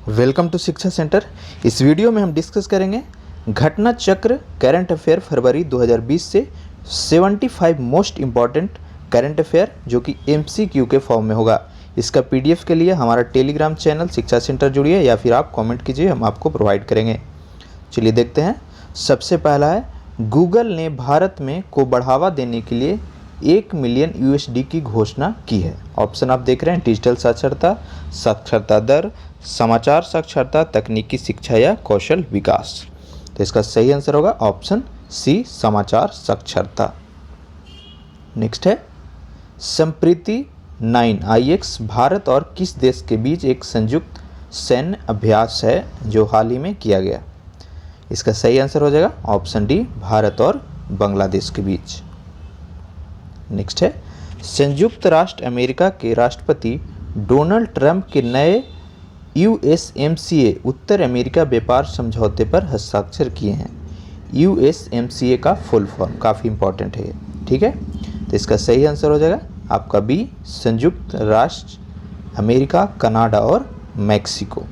Welcome to शिक्षा centre. इस video में हम डिस्कस करेंगे घटना चक्र करंट अफेयर फरवरी 2020 से 75 मोस्ट इम्पॉर्टेंट करंट अफेयर जो कि MCQ के फॉर्म में होगा। इसका PDF के लिए हमारा टेलीग्राम चैनल शिक्षा सेंटर जुड़िए या फिर आप कमेंट कीजिए, हम आपको प्रोवाइड करेंगे। चलिए देखते हैं। सबसे पहला है, गूगल ने भारत में को बढ़ावा देने के लिए 1 मिलियन USD की घोषणा की है। ऑप्शन आप देख रहे हैं, डिजिटल साक्षरता, साक्षरता दर, समाचार साक्षरता, तकनीकी शिक्षा या कौशल विकास। तो इसका सही आंसर होगा ऑप्शन सी, समाचार साक्षरता। नेक्स्ट है, संप्रीति 9 IX भारत और किस देश के बीच एक संयुक्त सैन्य अभ्यास है जो हाल ही में किया गया। इसका सही आंसर हो जाएगा ऑप्शन डी, भारत और बांग्लादेश के बीच। नेक्स्ट है, संयुक्त राष्ट्र अमेरिका के राष्ट्रपति डोनाल्ड ट्रंप के नए USMCA उत्तर अमेरिका व्यापार समझौते पर हस्ताक्षर किए हैं। USMCA का फुल फॉर्म काफ़ी इंपॉर्टेंट है, ठीक है। तो इसका सही आंसर हो जाएगा आपका बी, संयुक्त राष्ट्र अमेरिका, कनाडा और मैक्सिको।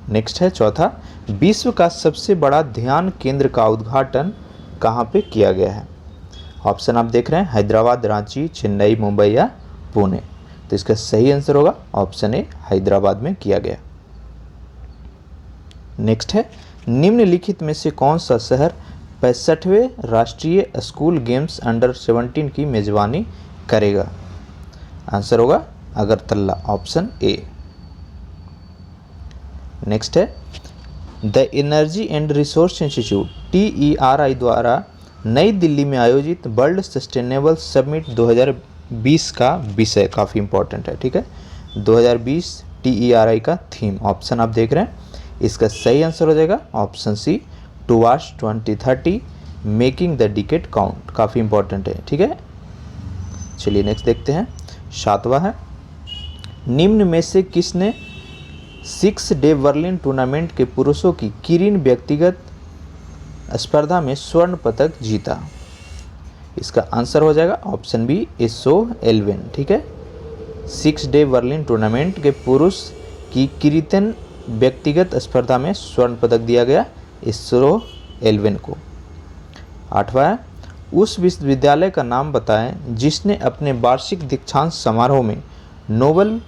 नेक्स्ट है चौथा, विश्व का सबसे बड़ा ध्यान केंद्र का उद्घाटन कहाँ पे किया गया है। ऑप्शन आप देख रहे हैं, हैदराबाद, रांची, चेन्नई, मुंबई या पुणे। तो इसका सही आंसर होगा ऑप्शन ए, हैदराबाद में किया गया। नेक्स्ट है, निम्नलिखित में से कौन सा शहर 65वें राष्ट्रीय स्कूल गेम्स अंडर 17 की मेजबानी करेगा। आंसर होगा अगरतला, ऑप्शन ए। नेक्स्ट है, the energy and resource institute TERI द्वारा नई दिल्ली में आयोजित वर्ल्ड सस्टेनेबल समिट 2020 का विषय काफ़ी इंपॉर्टेंट है, ठीक है। 2020 TERI का थीम, ऑप्शन आप देख रहे हैं, इसका सही आंसर हो जाएगा option C, towards 2030 making the decade count. काफ़ी इंपॉर्टेंट है, ठीक है। चलिए नेक्स्ट देखते हैं। सातवां है, निम्न में से किसने 6 डे बर्लिन टूर्नामेंट के पुरुषों की किरीन व्यक्तिगत स्पर्धा में स्वर्ण पदक जीता। इसका आंसर हो जाएगा ऑप्शन बी, एसो एल्वेन, ठीक है। 6 डे बर्लिन टूर्नामेंट के पुरुष की किरीन व्यक्तिगत स्पर्धा में स्वर्ण पदक दिया गया एसो एल्वेन को। आठवां है, उस विश्वविद्यालय का नाम बताएं जिसने अपने वार्षिक दीक्षांत समारोह में नोबेल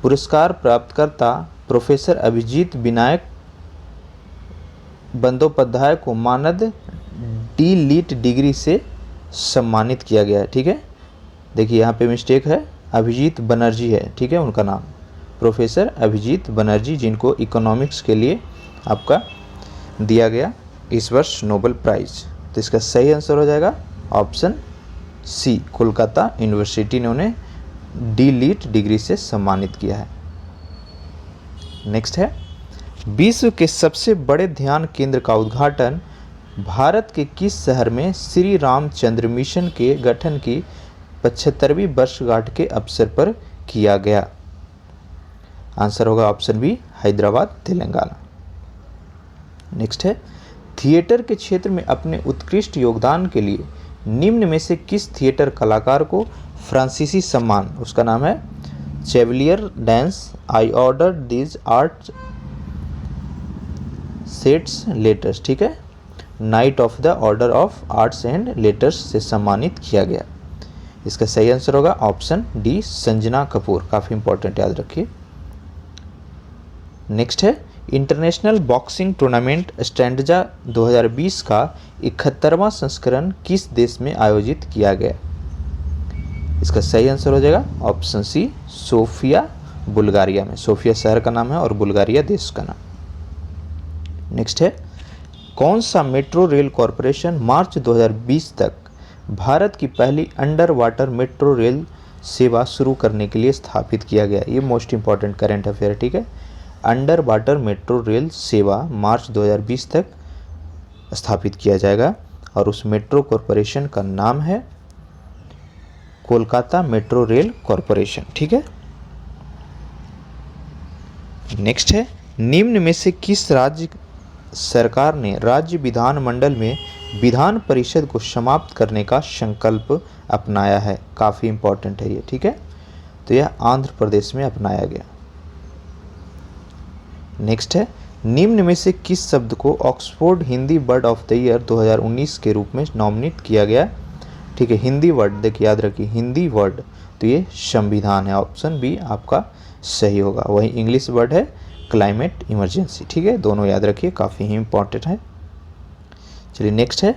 पुरस्कार प्राप्तकर्ता प्रोफेसर अभिजीत विनायक बंदोपाध्याय को मानद D.Litt डिग्री से सम्मानित किया गया है, ठीक है। देखिए यहाँ पे मिस्टेक है, अभिजीत बनर्जी है, ठीक है उनका नाम, प्रोफेसर अभिजीत बनर्जी, जिनको इकोनॉमिक्स के लिए आपका दिया गया इस वर्ष नोबेल प्राइज। तो इसका सही आंसर हो जाएगा ऑप्शन सी, कोलकाता यूनिवर्सिटी ने उन्हें D.Litt डिग्री से सम्मानित किया है। नेक्स्ट है, विश्व के सबसे बड़े ध्यान केंद्र का उद्घाटन भारत के किस शहर में श्री रामचंद्र मिशन के गठन की 75वीं वर्षगांठ के अवसर पर किया गया। आंसर होगा option B, Hyderabad, Telangana. Next है, थिएटर के क्षेत्र में अपने उत्कृष्ट योगदान के लिए निम्न में से किस थिएटर कलाकार को फ्रांसीसी सम्मान, उसका नाम है Chevalier dance I order this art sets letters, ठीक है, night of the order of arts and letters से सम्मानित किया गया। इसका सही आंसर होगा ऑप्शन डी, संजना कपूर। काफ़ी इंपॉर्टेंट, याद रखिए। नेक्स्ट है, इंटरनेशनल बॉक्सिंग टूर्नामेंट स्टैंडजा 2020 का 71वां संस्करण किस देश में आयोजित किया गया। इसका सही आंसर हो जाएगा ऑप्शन सी, सोफिया, बुल्गारिया में। सोफिया शहर का नाम है और बुल्गारिया देश का नाम। नेक्स्ट है, कौन सा मेट्रो रेल कॉरपोरेशन मार्च 2020 तक भारत की पहली अंडर वाटर मेट्रो रेल सेवा शुरू करने के लिए स्थापित किया गया। ये मोस्ट इंपॉर्टेंट करंट अफेयर, ठीक है। अंडर वाटर मेट्रो रेल सेवा मार्च 2020 तक स्थापित किया जाएगा और उस मेट्रो कॉरपोरेशन का नाम है कोलकाता मेट्रो रेल कॉरपोरेशन, ठीक है। नेक्स्ट है, निम्न में से किस राज्य सरकार ने राज्य विधानमंडल में विधान परिषद को समाप्त करने का संकल्प अपनाया है। काफ़ी इंपॉर्टेंट है ये, ठीक है। तो यह आंध्र प्रदेश में अपनाया गया। नेक्स्ट है, निम्न में से किस शब्द को Oxford Hindi word of the year 2019 के रूप में नॉमिनेट किया गया? ठीक है, हिंदी वर्ड, देखिए याद रखिए हिंदी वर्ड, तो ये संविधान है, ऑप्शन बी आपका सही होगा। वही इंग्लिश वर्ड है क्लाइमेट इमरजेंसी। ठीक है, दोनों याद रखिए, काफ़ी ही इंपॉर्टेंट है। चलिए नेक्स्ट है,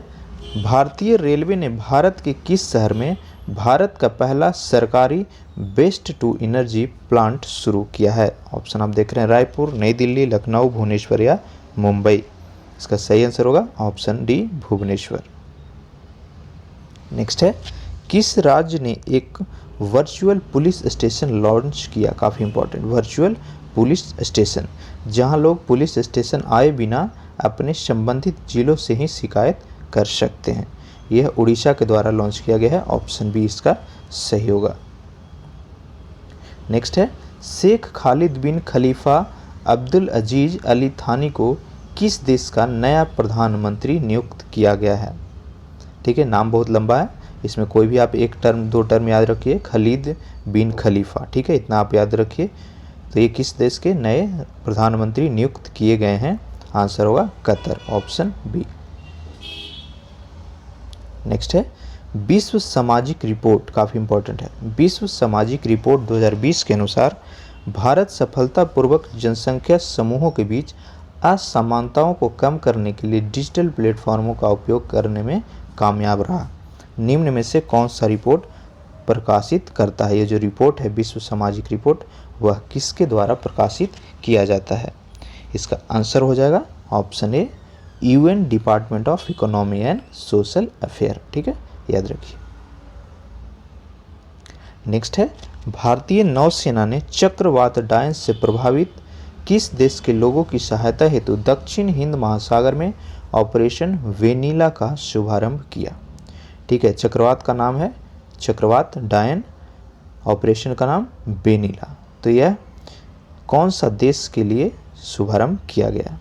भारतीय रेलवे ने भारत के किस शहर में भारत का पहला सरकारी वेस्ट टू एनर्जी प्लांट शुरू किया है? ऑप्शन आप देख रहे हैं, रायपुर, नई दिल्ली, लखनऊ, भुवनेश्वर या मुंबई। इसका सही आंसर होगा ऑप्शन डी, भुवनेश्वर। नेक्स्ट है, किस राज्य ने एक वर्चुअल पुलिस स्टेशन लॉन्च किया? काफ़ी इंपॉर्टेंट, वर्चुअल पुलिस स्टेशन, जहां लोग पुलिस स्टेशन आए बिना अपने संबंधित जिलों से ही शिकायत कर सकते हैं। यह उड़ीसा के द्वारा लॉन्च किया गया है, ऑप्शन बी इसका सही होगा। नेक्स्ट है, शेख खालिद बिन खलीफा अब्दुल अजीज अली थानी को किस देश का नया प्रधानमंत्री नियुक्त किया गया है? ठीक है, नाम बहुत लंबा है, इसमें कोई भी आप एक टर्म दो टर्म याद रखिए, खालिद बिन खलीफा। ठीक है, इतना आप याद रखिए। तो ये किस देश के नए प्रधानमंत्री नियुक्त किए गए हैं? आंसर होगा कतर, ऑप्शन बी। नेक्स्ट है, विश्व सामाजिक रिपोर्ट, काफ़ी इंपॉर्टेंट है। विश्व सामाजिक रिपोर्ट 2020 के अनुसार भारत सफलतापूर्वक जनसंख्या समूहों के बीच असमानताओं को कम करने के लिए डिजिटल प्लेटफॉर्मों का उपयोग करने में कामयाब रहा। निम्न में से कौन सा रिपोर्ट प्रकाशित करता है? ये जो रिपोर्ट है विश्व सामाजिक रिपोर्ट, वह किसके द्वारा प्रकाशित किया जाता है? इसका आंसर हो जाएगा option A, UN department of economy and social affair. ठीक है, याद रखिए। नेक्स्ट है, भारतीय नौसेना ने चक्रवात डायन से प्रभावित किस देश के लोगों की सहायता हेतु दक्षिण हिंद महासागर में ऑपरेशन वेनिला का शुभारंभ किया? ठीक है, चक्रवात का नाम है चक्रवात डायन, ऑपरेशन का नाम वेनिला। तो यह कौन सा देश के लिए शुभारंभ किया गया?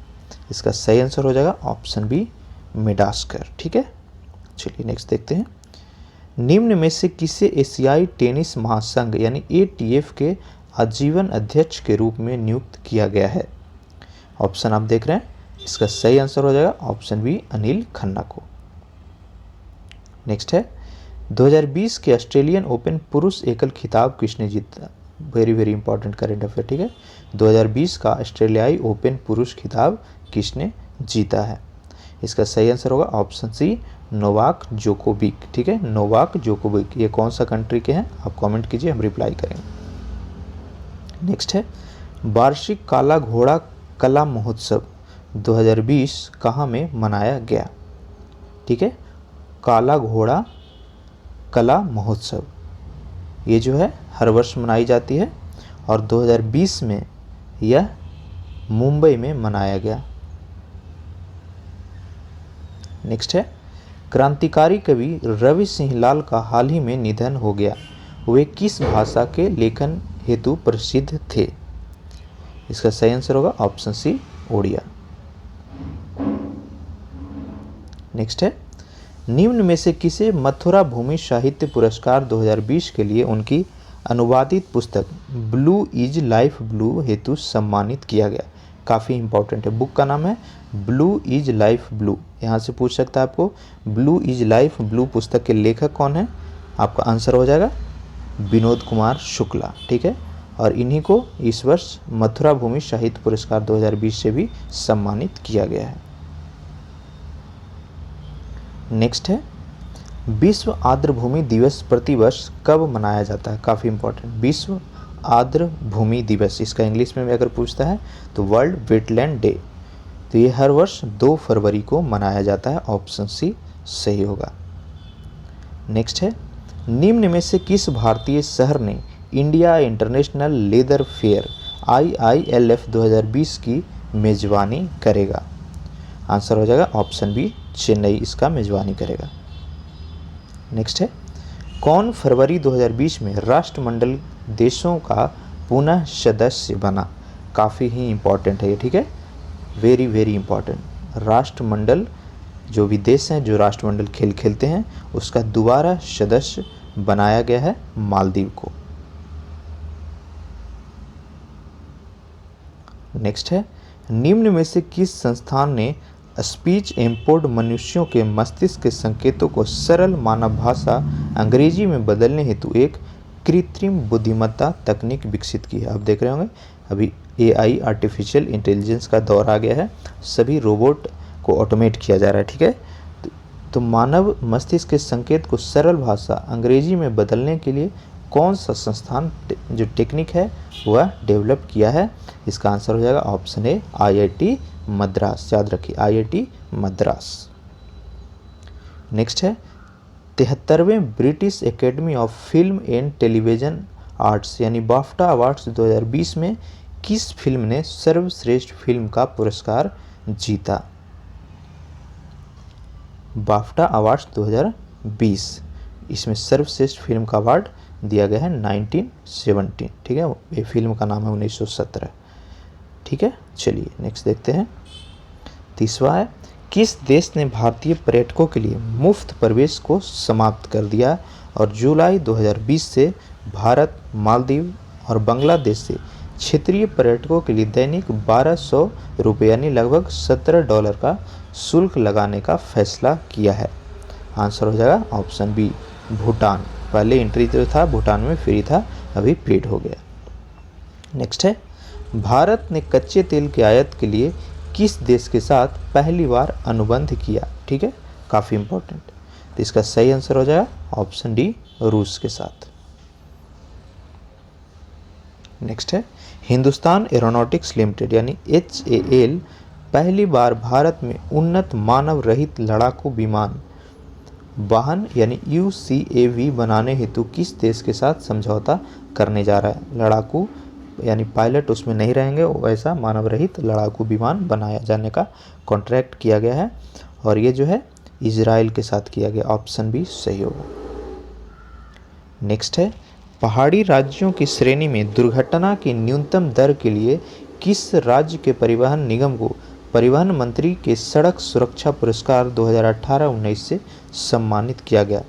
इसका सही आंसर हो जाएगा ऑप्शन बी, मेडागास्कर। ठीक है, चलिए नेक्स्ट देखते हैं। निम्न में से किसे एशियाई टेनिस महासंघ यानी एटीएफ के आजीवन अध्यक्ष के रूप में नियुक्त किया गया है? ऑप्शन आप देख रहे हैं, इसका सही आंसर हो जाएगा ऑप्शन बी, अनिल खन्ना को। नेक्स्ट है, 2020 के ऑस्ट्रेलियन ओपन पुरुष एकल खिताब किसने जीता? Very very important current affair. ठीक है, 2020 का ऑस्ट्रेलियाई ओपन पुरुष खिताब किसने जीता है? इसका सही आंसर होगा ऑप्शन सी, नोवाक जोकोविक। ठीक है, नोवाक जोकोविक। ये कौन सा कंट्री के हैं आप कमेंट कीजिए, हम रिप्लाई करेंगे। नेक्स्ट है, वार्षिक काला घोड़ा कला महोत्सव 2020 कहाँ में मनाया गया? ठीक है, काला घोड़ा कला महोत्सव ये जो है हर वर्ष मनाई जाती है और 2020 में यह मुंबई में मनाया गया। नेक्स्ट है, क्रांतिकारी कवि रवि सिंह लाल का हाल ही में निधन हो गया। वे किस भाषा के लेखन हेतु प्रसिद्ध थे? इसका सही आंसर होगा ऑप्शन सी, ओडिया। नेक्स्ट है, निम्न में से किसे मथुरा भूमि साहित्य पुरस्कार 2020 के लिए उनकी अनुवादित पुस्तक ब्लू इज लाइफ ब्लू हेतु सम्मानित किया गया? काफ़ी इंपॉर्टेंट है, बुक का नाम है ब्लू इज लाइफ ब्लू। यहाँ से पूछ सकता है आपको, ब्लू इज लाइफ ब्लू पुस्तक के लेखक कौन है? आपका आंसर हो जाएगा विनोद कुमार शुक्ला। ठीक है, और इन्हीं को इस वर्ष मथुरा भूमि साहित्य पुरस्कार 2020 से भी सम्मानित किया गया है। नेक्स्ट है, विश्व आर्द्र भूमि दिवस प्रतिवर्ष कब मनाया जाता है? काफ़ी इंपॉर्टेंट, विश्व आर्द्र भूमि दिवस, इसका इंग्लिश में अगर पूछता है तो वर्ल्ड वेटलैंड डे। तो ये हर वर्ष 2 फरवरी को मनाया जाता है, ऑप्शन सी सही होगा। नेक्स्ट है, निम्न में से किस भारतीय शहर ने India international leather fair IILF 2020 की मेजबानी करेगा? आंसर हो जाएगा ऑप्शन बी, चेन्नई इसका मेजबानी करेगा। नेक्स्ट है, कौन फरवरी 2020 में राष्ट्रमंडल देशों का पुनः सदस्य बना? काफ़ी ही इंपॉर्टेंट है ये। ठीक है, वेरी वेरी इंपॉर्टेंट। राष्ट्रमंडल जो भी देश हैं जो राष्ट्रमंडल खेल खेलते हैं उसका दोबारा सदस्य बनाया गया है मालदीव को। नेक्स्ट है, निम्न में से किस संस्थान ने स्पीच एम्पोर्ड मनुष्यों के मस्तिष्क के संकेतों को सरल मानव भाषा अंग्रेजी में बदलने हेतु एक कृत्रिम बुद्धिमत्ता तकनीक विकसित की है? आप देख रहे होंगे अभी एआई आर्टिफिशियल इंटेलिजेंस का दौर आ गया है, सभी रोबोट को ऑटोमेट किया जा रहा है, ठीक है। तो मानव मस्तिष्क के संकेत को सरल भाषा अंग्रेजी में बदलने के लिए कौन सा संस्थान जो टेक्निक है वह डेवलप किया है? इसका आंसर हो जाएगा ऑप्शन ए आईआईटी मद्रास। याद रखिए आईआईटी मद्रास। नेक्स्ट है 73वें British academy of film and television arts यानी बाफ्टा अवार्ड्स 2020 में किस फिल्म ने सर्वश्रेष्ठ फिल्म का पुरस्कार जीता? बाफ्टा अवार्ड्स 2020 इसमें सर्वश्रेष्ठ फिल्म का अवार्ड दिया गया है 1917, ठीक है। ये फिल्म का नाम है 1917, ठीक है। चलिए नेक्स्ट देखते हैं। तीसरा है किस देश ने भारतीय पर्यटकों के लिए मुफ्त प्रवेश को समाप्त कर दिया और जुलाई 2020 से भारत, मालदीव और बांग्लादेश से क्षेत्रीय पर्यटकों के लिए दैनिक 1200 रुपये यानी लगभग $17 का शुल्क लगाने का फैसला किया है? आंसर हो जाएगा ऑप्शन बी भूटान। पहले एंट्री जो था भूटान में फ्री था, अभी पेड हो गया। नेक्स्ट है भारत ने कच्चे तेल के आयात के लिए किस देश के साथ पहली बार अनुबंध किया? ठीक है, काफ़ी इंपॉर्टेंट। तो इसका सही आंसर हो जाएगा ऑप्शन डी रूस के साथ। नेक्स्ट है हिंदुस्तान एरोनॉटिक्स लिमिटेड यानी HAL पहली बार भारत में उन्नत मानव रहित लड़ाकू विमान वाहन यानी UCAV बनाने हेतु किस देश के साथ समझौता करने जा रहा है? लड़ाकू यानी पायलट उसमें नहीं रहेंगे, वैसा मानव रहित लड़ाकू विमान बनाया जाने का कॉन्ट्रैक्ट किया गया है और ये जो है इजराइल के साथ किया गया। ऑप्शन बी सही होगा। नेक्स्ट है पहाड़ी राज्यों की श्रेणी में दुर्घटना की न्यूनतम दर के लिए किस राज्य के परिवहन निगम को परिवहन मंत्री के सड़क सुरक्षा पुरस्कार 2018-19 से सम्मानित किया गया?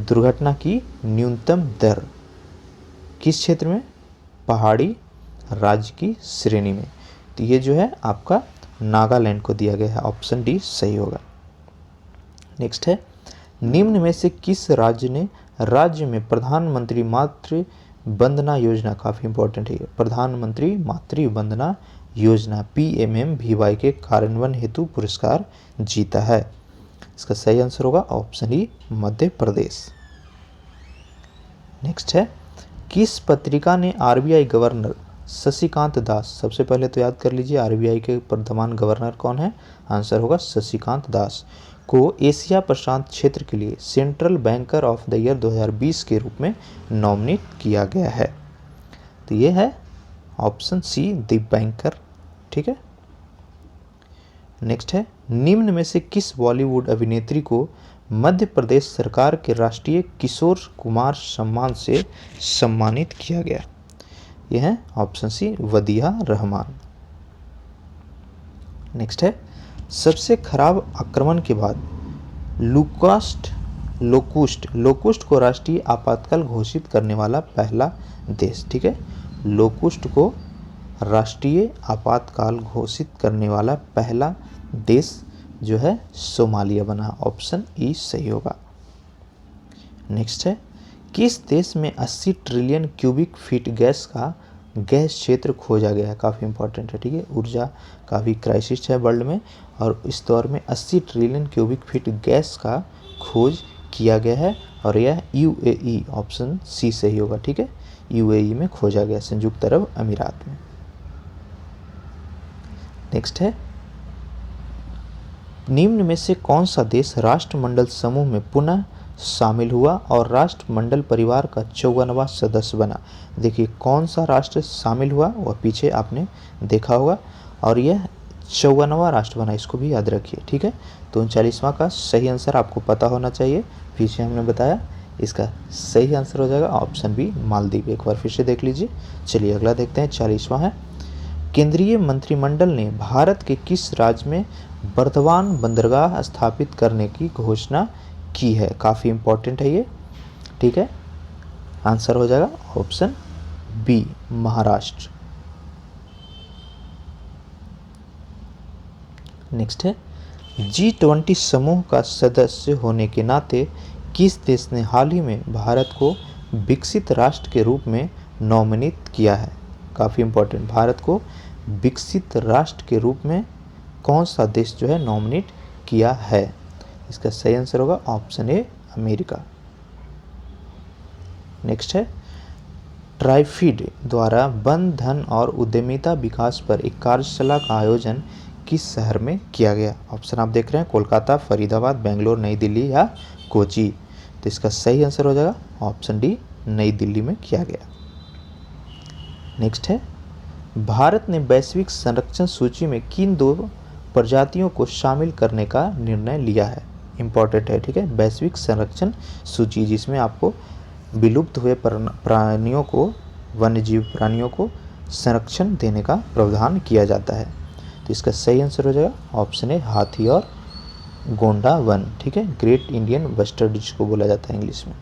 दुर्घटना की न्यूनतम दर किस क्षेत्र में? पहाड़ी राज्य की श्रेणी में। तो ये जो है आपका नागालैंड को दिया गया है। ऑप्शन डी सही होगा। नेक्स्ट है निम्न में से किस राज्य ने राज्य में प्रधानमंत्री मातृ वंदना योजना, काफ़ी इंपॉर्टेंट है, प्रधानमंत्री मातृ वंदना योजना PMMVY के कार्यान्वयन हेतु पुरस्कार जीता है? इसका सही आंसर होगा option E Madhya Pradesh. Next है किस पत्रिका ने RBI गवर्नर शशिकांत दास, सबसे पहले तो याद कर लीजिए RBI के वर्तमान गवर्नर कौन है? आंसर होगा शशिकांत दास, को एशिया प्रशांत क्षेत्र के लिए central banker of the year 2020 के रूप में नॉमिनेट किया गया है? तो ये है ऑप्शन सी द बैंकर, ठीक है। नेक्स्ट है निम्न में से किस बॉलीवुड अभिनेत्री को मध्य प्रदेश सरकार के राष्ट्रीय किशोर कुमार सम्मान से सम्मानित किया गया? यह है ऑप्शन सी वदिया रहमान। नेक्स्ट है सबसे खराब आक्रमण के बाद लोकुस्ट को राष्ट्रीय आपातकाल घोषित करने वाला पहला देश? ठीक है, लोकुस्ट को राष्ट्रीय आपातकाल घोषित करने वाला पहला देश जो है सोमालिया बना। ऑप्शन ई सही होगा। नेक्स्ट है किस देश में 80 ट्रिलियन क्यूबिक फीट गैस का गैस क्षेत्र खोजा गया है? काफ़ी इंपॉर्टेंट है, ठीक है। ऊर्जा काफ़ी क्राइसिस है वर्ल्ड में और इस दौर में 80 ट्रिलियन क्यूबिक फीट गैस का खोज किया गया है और यह UAE, ऑप्शन सी सही होगा, ठीक है। UAE में खोजा गया, संयुक्त अरब अमीरात में। नेक्स्ट है निम्न में से कौन सा देश राष्ट्रमंडल समूह में पुनः शामिल हुआ और राष्ट्रमंडल परिवार का 54वां सदस्य बना? देखिए कौन सा राष्ट्र शामिल हुआ वह पीछे आपने देखा होगा और यह 54वां राष्ट्र बना, इसको भी याद रखिए, ठीक है। तो 39वां का सही आंसर आपको पता होना चाहिए, पीछे हमने बताया। इसका सही आंसर हो जाएगा ऑप्शन बी मालदीव। एक बार फिर से देख लीजिए। चलिए अगला देखते हैं, 40वां है केंद्रीय मंत्रिमंडल ने भारत के किस राज्य में बर्दवान बंदरगाह स्थापित करने की घोषणा की है? काफ़ी इंपॉर्टेंट है ये, ठीक है। आंसर हो जाएगा ऑप्शन बी महाराष्ट्र। नेक्स्ट है G20 समूह का सदस्य होने के नाते किस देश ने हाल ही में भारत को विकसित राष्ट्र के रूप में नॉमिनेट किया है? काफ़ी इंपॉर्टेंट, भारत को विकसित राष्ट्र के रूप में कौन सा देश जो है नॉमिनेट किया है? इसका सही आंसर होगा ऑप्शन ए, अमेरिका। नेक्स्ट है ट्राइफीड द्वारा वन, धन और उद्यमिता विकास पर एक कार्यशाला का आयोजन किस शहर में किया गया? ऑप्शन आप देख रहे हैं कोलकाता, फरीदाबाद, बेंगलोर, नई दिल्ली या कोची। तो इसका सही आंसर हो जाएगा ऑप्शन डी, नई दिल्ली में किया गया। नेक्स्ट है भारत ने वैश्विक संरक्षण सूची में किन 2 प्रजातियों को शामिल करने का निर्णय लिया है? इंपॉर्टेंट है, ठीक है। वैश्विक संरक्षण सूची जिसमें आपको विलुप्त हुए प्राणियों को, वन्यजीव प्राणियों को संरक्षण देने का प्रावधान किया जाता है। तो इसका सही आंसर हो जाएगा ऑप्शन ए, हाथी और गोंडा वन, ठीक है। ग्रेट इंडियन बस्टर्ड जिसको बोला जाता है इंग्लिश में।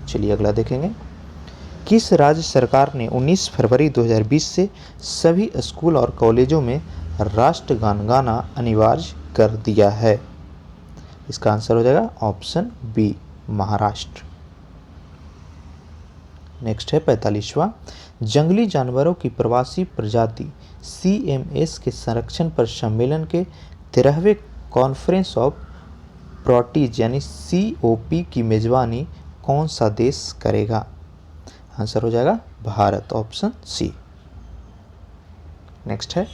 चलिए अगला देखेंगे। किस राज्य सरकार ने 19 फरवरी 2020 से सभी स्कूल और कॉलेजों में राष्ट्रगान गाना अनिवार्य कर दिया है? इसका आंसर हो जाएगा ऑप्शन बी, महाराष्ट्र। नेक्स्ट है 45वां, जंगली जानवरों की प्रवासी प्रजाति CMS के संरक्षण पर सम्मेलन के 13वें कॉन्फ्रेंस ऑफ पार्टीज यानी COP की मेजबानी कौन सा देश करेगा? आंसर हो जाएगा भारत, ऑप्शन सी। नेक्स्ट है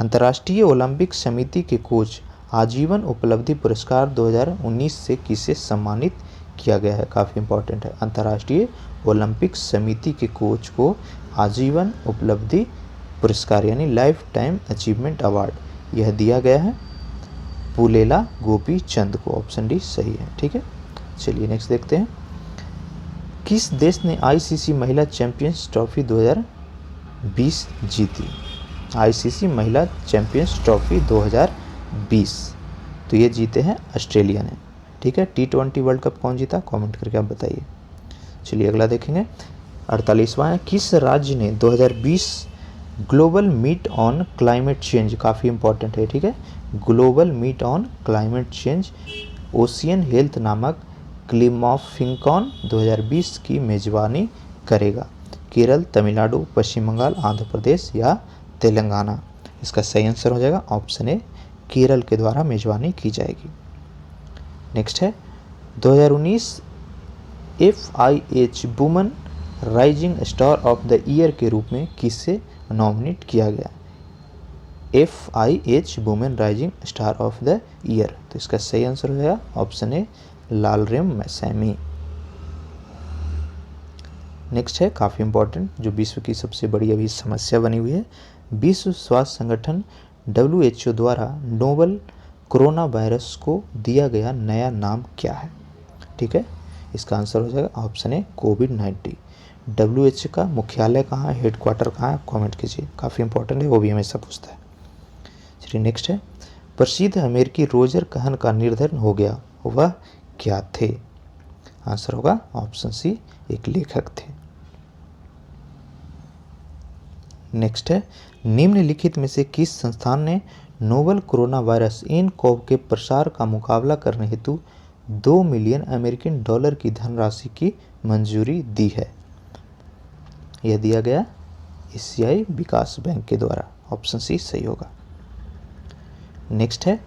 अंतर्राष्ट्रीय ओलंपिक समिति के कोच आजीवन उपलब्धि पुरस्कार 2019 से किसे सम्मानित किया गया है? काफ़ी इंपॉर्टेंट है। अंतर्राष्ट्रीय ओलंपिक समिति के कोच को आजीवन उपलब्धि पुरस्कार यानी लाइफ टाइम अचीवमेंट अवार्ड यह दिया गया है पुलेला गोपी चंद को। ऑप्शन डी सही है, ठीक है। चलिए नेक्स्ट देखते हैं। किस देश ने ICC महिला चैंपियंस ट्रॉफी 2020 जीती? ICC महिला चैंपियंस ट्रॉफी 2020 तो ये जीते हैं ऑस्ट्रेलिया ने, ठीक है। T20 वर्ल्ड कप कौन जीता? कमेंट करके आप बताइए। चलिए अगला देखेंगे। 48वां है, किस राज्य ने 2020 global meet on climate change, काफ़ी इंपॉर्टेंट है, ठीक है, global meet on climate change ocean health नामक क्लिमॉफिंकॉन 2020 की मेजबानी करेगा? केरल, तमिलनाडु, पश्चिम बंगाल, आंध्र प्रदेश या तेलंगाना? इसका सही आंसर हो जाएगा ऑप्शन ए, केरल के द्वारा मेजबानी की जाएगी। नेक्स्ट है 2019 FIH woman rising star of the year के रूप में किसे नॉमिनेट किया गया? FIH women rising star of the year, तो इसका सही आंसर हो जाएगा ऑप्शन ए, लालरेम मैसैमी। नेक्स्ट है काफ़ी इंपॉर्टेंट, जो विश्व की सबसे बड़ी अभी समस्या बनी हुई है। विश्व स्वास्थ्य संगठन WHO द्वारा नोवल कोरोना वायरस को दिया गया नया नाम क्या है? ठीक है, इसका आंसर हो जाएगा ऑप्शन ए, कोविड-19। WHO का मुख्यालय कहाँ है, हेडक्वार्टर कहाँ है, कमेंट कीजिए, काफ़ी इंपॉर्टेंट है, वो भी हमेशा पूछता है। चलिए नेक्स्ट है, प्रसिद्ध अमेरिकी रोजर कहन का निर्धन हो गया, वह क्या थे? आंसर होगा ऑप्शन सी, एक लेखक थे। नेक्स्ट है, निम्नलिखित में से किस संस्थान ने नोवल कोरोना वायरस nCoV के प्रसार का मुकाबला करने हेतु $2 मिलियन अमेरिकन डॉलर की धनराशि की मंजूरी दी है? यह दिया गया एशियाई विकास बैंक के द्वारा, ऑप्शन सी सही होगा। नेक्स्ट है,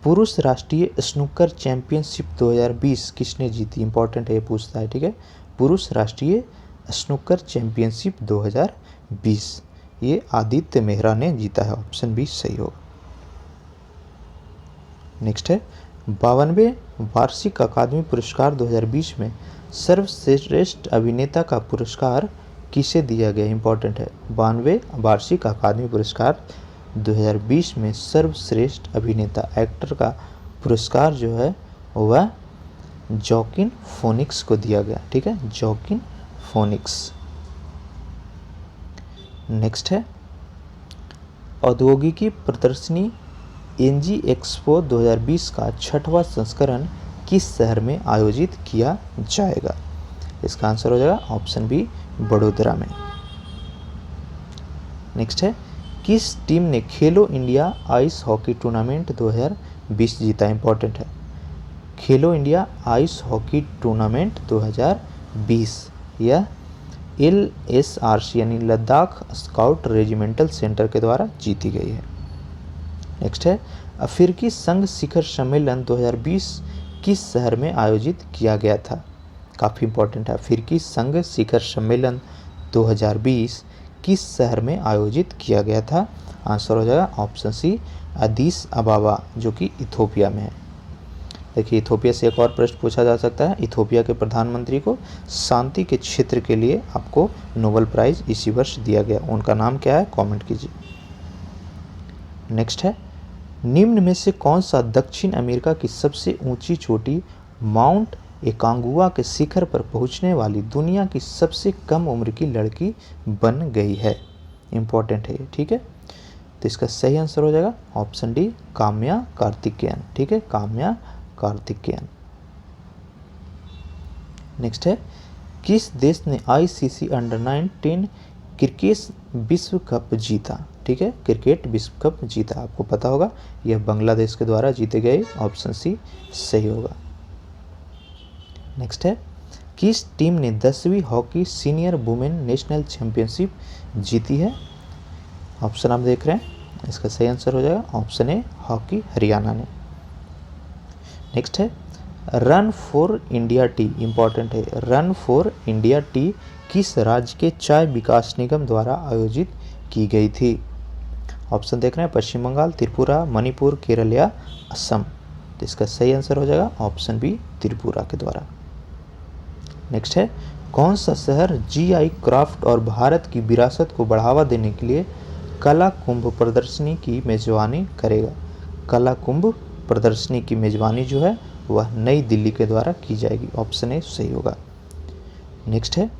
पुरुष राष्ट्रीय स्नूकर चैंपियनशिप 2020 किसने जीती? इंपॉर्टेंट है, ये पूछता है, ठीक है। पुरुष राष्ट्रीय स्नूकर चैंपियनशिप 2020 ये आदित्य मेहरा ने जीता है, ऑप्शन बी सही होगा। नेक्स्ट है, 52वें वार्षिक अकादमी पुरस्कार 2020 में सर्वश्रेष्ठ अभिनेता का पुरस्कार किसे दिया गया? इंपॉर्टेंट है, 92वें वार्षिक अकादमी पुरस्कार 2020 में सर्वश्रेष्ठ अभिनेता एक्टर का पुरस्कार जो है वह जोकिन फोनिक्स को दिया गया, ठीक है, जोकिन फोनिक्स। नेक्स्ट है, औद्योगिकी प्रदर्शनी NG एक्सपो 2020 का 6वां संस्करण किस शहर में आयोजित किया जाएगा? इसका आंसर हो जाएगा ऑप्शन बी, बड़ोदरा में। नेक्स्ट है, किस टीम ने खेलो इंडिया आइस हॉकी टूर्नामेंट 2020 जीता? इंपॉर्टेंट है, खेलो इंडिया आइस हॉकी टूर्नामेंट 2020 यह LSRC यानी लद्दाख स्काउट रेजिमेंटल सेंटर के द्वारा जीती गई है। नेक्स्ट है, अफ्रीकी संघ शिखर सम्मेलन 2020 किस शहर में आयोजित किया गया था? काफ़ी इंपॉर्टेंट है, अफ्रीकी संघ शिखर सम्मेलन 2020 किस शहर में आयोजित किया गया था? आंसर हो जाएगा ऑप्शन सी, अदीस अबाबा, जो कि इथोपिया में है। देखिए, इथोपिया से एक और प्रश्न पूछा जा सकता है। इथोपिया के प्रधानमंत्री को शांति के क्षेत्र के लिए आपको नोबेल प्राइज इसी वर्ष दिया गया, उनका नाम क्या है? कमेंट कीजिए। नेक्स्ट है, निम्न में से कौन सा दक्षिण अमेरिका की सबसे ऊंची चोटी माउंट एकांगुआ के शिखर पर पहुंचने वाली दुनिया की सबसे कम उम्र की लड़की बन गई है? इंपॉर्टेंट है ये, ठीक है। तो इसका सही आंसर हो जाएगा ऑप्शन डी, काम्या कार्तिकेयन, ठीक है, काम्या कार्तिकेयन। नेक्स्ट है, किस देश ने ICC अंडर 19 क्रिकेट विश्व कप जीता? ठीक है, क्रिकेट विश्व कप जीता, आपको पता होगा यह बांग्लादेश के द्वारा जीते गए, ऑप्शन सी सही होगा। नेक्स्ट है, किस टीम ने 10वीं hockey senior women national championship जीती है? ऑप्शन आप देख रहे हैं, इसका सही आंसर हो जाएगा ऑप्शन ए, हॉकी हरियाणा ने। नेक्स्ट है, run for India T, important है, रन फॉर इंडिया टी किस राज्य के चाय विकास निगम द्वारा आयोजित की गई थी? ऑप्शन देख रहे हैं, पश्चिम बंगाल, त्रिपुरा, मणिपुर, केरल या असम। तो इसका सही आंसर हो जाएगा ऑप्शन बी, त्रिपुरा के द्वारा। नेक्स्ट है, कौन सा शहर GI क्राफ्ट और भारत की विरासत को बढ़ावा देने के लिए कला कुंभ प्रदर्शनी की मेजबानी करेगा? कला कुंभ प्रदर्शनी की मेजबानी जो है वह नई दिल्ली के द्वारा की जाएगी, ऑप्शन ए सही होगा। नेक्स्ट है,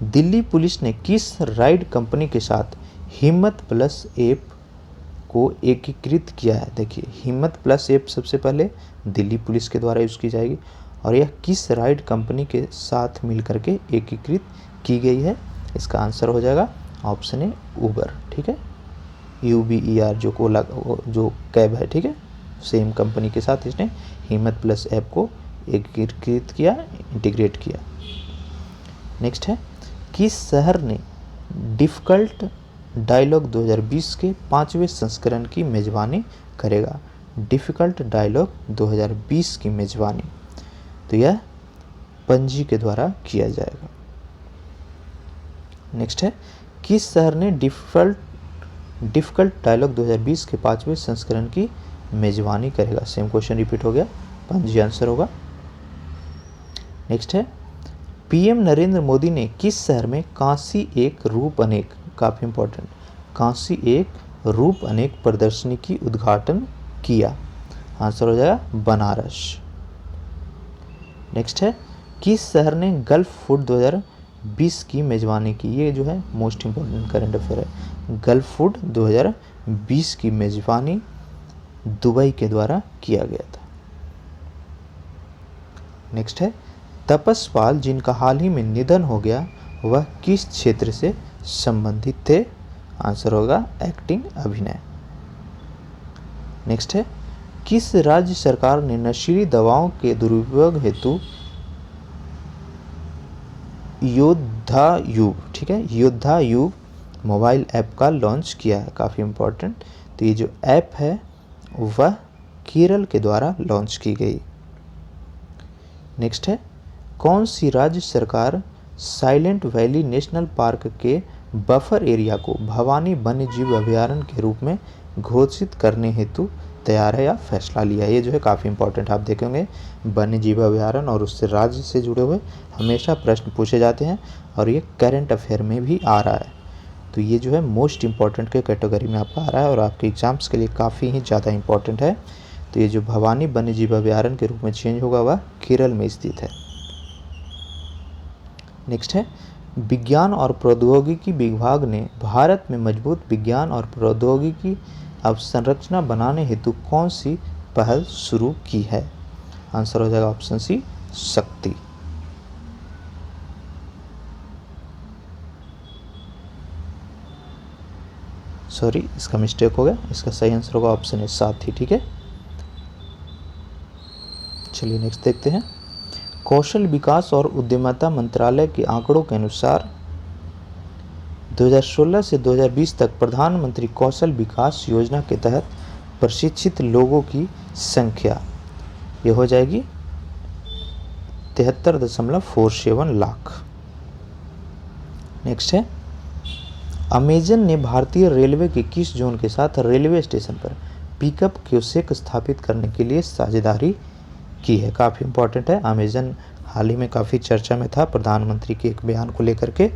दिल्ली पुलिस ने किस राइड कंपनी के साथ हिम्मत प्लस ऐप को एकीकृत किया है? देखिए, हिम्मत प्लस ऐप सबसे पहले दिल्ली पुलिस के द्वारा यूज़ की जाएगी और यह किस राइड कंपनी के साथ मिलकर के एकीकृत की गई है? इसका आंसर हो जाएगा ऑप्शन ए, उबर, ठीक है, UBER जो ओला जो कैब है, ठीक है, सेम कंपनी के साथ इसने हिम्मत प्लस ऐप को एकीकृत किया, इंटीग्रेट किया। नेक्स्ट है, किस शहर ने डिफ़िकल्ट डायलॉग 2020 के 5वें संस्करण की मेजबानी करेगा? डिफ़िकल्ट डायलॉग 2020 की मेजबानी तो यह पणजी के द्वारा किया जाएगा। नेक्स्ट है, किस शहर ने डिफ़िकल्ट डायलॉग 2020 के 5वें संस्करण की मेजबानी करेगा? सेम क्वेश्चन रिपीट हो गया, पणजी आंसर होगा। नेक्स्ट है, PM नरेंद्र मोदी ने किस शहर में काशी एक रूप अनेक, काफ़ी इंपॉर्टेंट, काशी एक रूप अनेक प्रदर्शनी की उद्घाटन किया? आंसर हो जाएगा बनारस। नेक्स्ट है, किस शहर ने गल्फ फूड 2020 की मेजबानी की? ये जो है मोस्ट इंपॉर्टेंट करंट अफेयर है, गल्फ फूड 2020 की मेजबानी दुबई के द्वारा किया गया था। नेक्स्ट है, तपस पाल जिनका हाल ही में निधन हो गया वह किस क्षेत्र से संबंधित थे? आंसर होगा एक्टिंग, अभिनय। नेक्स्ट है, किस राज्य सरकार ने नशीली दवाओं के दुरुपयोग हेतु योद्धायुग, ठीक है, योद्धायुग मोबाइल ऐप का लॉन्च किया है? काफ़ी इंपॉर्टेंट, तो ये जो ऐप है वह केरल के द्वारा लॉन्च की गई। नेक्स्ट है, कौन सी राज्य सरकार साइलेंट वैली नेशनल पार्क के बफर एरिया को भवानी वन्यजीव अभयारण्य के रूप में घोषित करने हेतु तैयार है या फैसला लिया? ये जो है काफ़ी इंपॉर्टेंट, आप देखेंगे वन्यजीव अभयारण्य और उससे राज्य से जुड़े हुए हमेशा प्रश्न पूछे जाते हैं और ये करंट अफेयर में भी आ रहा है, तो ये जो है मोस्ट इम्पॉर्टेंट के कैटेगरी में आपका आ रहा है और आपके एग्जाम्स के लिए काफ़ी ही ज़्यादा इंपॉर्टेंट है। तो ये जो भवानी वन्यजीव अभयारण्य के रूप में चेंज होगा वह केरल में स्थित है। नेक्स्ट है, विज्ञान और प्रौद्योगिकी विभाग ने भारत में मजबूत विज्ञान और प्रौद्योगिकी अवसंरचना बनाने हेतु कौन सी पहल शुरू की है? आंसर हो जाएगा ऑप्शन सी, शक्ति। सॉरी, इसका मिस्टेक हो गया, इसका सही आंसर होगा ऑप्शन है साथी। ठीक है, चलिए नेक्स्ट देखते हैं। कौशल विकास और उद्यमिता मंत्रालय के आंकड़ों के अनुसार 2016 से 2020 तक प्रधानमंत्री कौशल विकास योजना के तहत प्रशिक्षित लोगों की संख्या ये हो जाएगी 73.47 लाख। नेक्स्ट है, अमेजन ने भारतीय रेलवे के किस जोन के साथ रेलवे स्टेशन पर पिकअप कियोस्क स्थापित करने के लिए साझेदारी की है? काफ़ी इंपॉर्टेंट है। अमेजन हाल ही में काफ़ी चर्चा में था, प्रधानमंत्री के एक बयान को लेकर के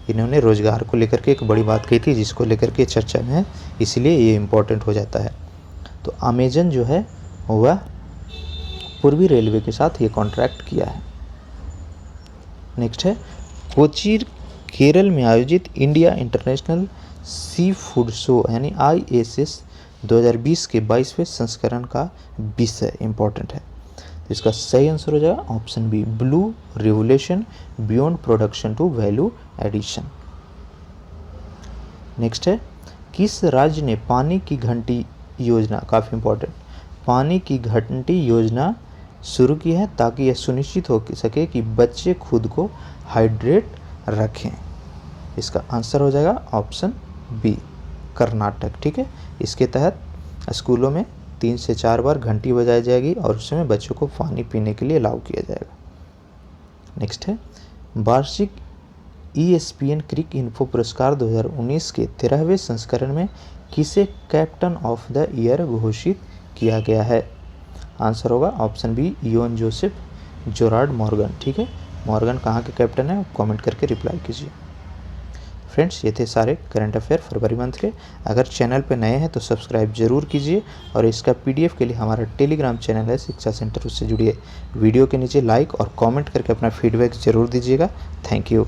इन्होंने रोजगार को लेकर के एक बड़ी बात कही थी, जिसको लेकर के चर्चा में है, इसलिए ये इम्पोर्टेंट हो जाता है। तो अमेजन जो है वह पूर्वी रेलवे के साथ ये कॉन्ट्रैक्ट किया है। नेक्स्ट है, कोच्चि केरल में आयोजित India international sea food show यानी ISS 2020 के 22वें संस्करण का विषय इम्पोर्टेंट है। तो इसका सही आंसर हो जाएगा option B, blue revolution beyond production to value addition. Next है, किस राज्य ने पानी की घंटी योजना, काफ़ी इंपॉर्टेंट, पानी की घंटी योजना शुरू की है ताकि यह सुनिश्चित हो सके कि बच्चे खुद को हाइड्रेट रखें? इसका आंसर हो जाएगा ऑप्शन बी, कर्नाटक। ठीक है, इसके तहत स्कूलों में 3 से 4 बार घंटी बजाई जाएगी और उसमें बच्चों को पानी पीने के लिए अलाउ किया जाएगा। नेक्स्ट है, वार्षिक ESPN क्रिक इन्फो पुरस्कार 2019 के 13वें संस्करण में किसे कैप्टन ऑफ द ईयर घोषित किया गया है? आंसर होगा ऑप्शन बी, योन जोसेफ जोरार्ड मॉर्गन। ठीक है, मॉर्गन कहाँ के कैप्टन है? कमेंट करके रिप्लाई कीजिए। फ्रेंड्स, ये थे सारे करंट अफेयर फरवरी मंथ के। अगर चैनल पे नए हैं तो सब्सक्राइब जरूर कीजिए और इसका PDF के लिए हमारा टेलीग्राम चैनल है शिक्षा सेंटर, उससे जुड़िए। वीडियो के नीचे लाइक और कमेंट करके अपना फीडबैक जरूर दीजिएगा। Thank you.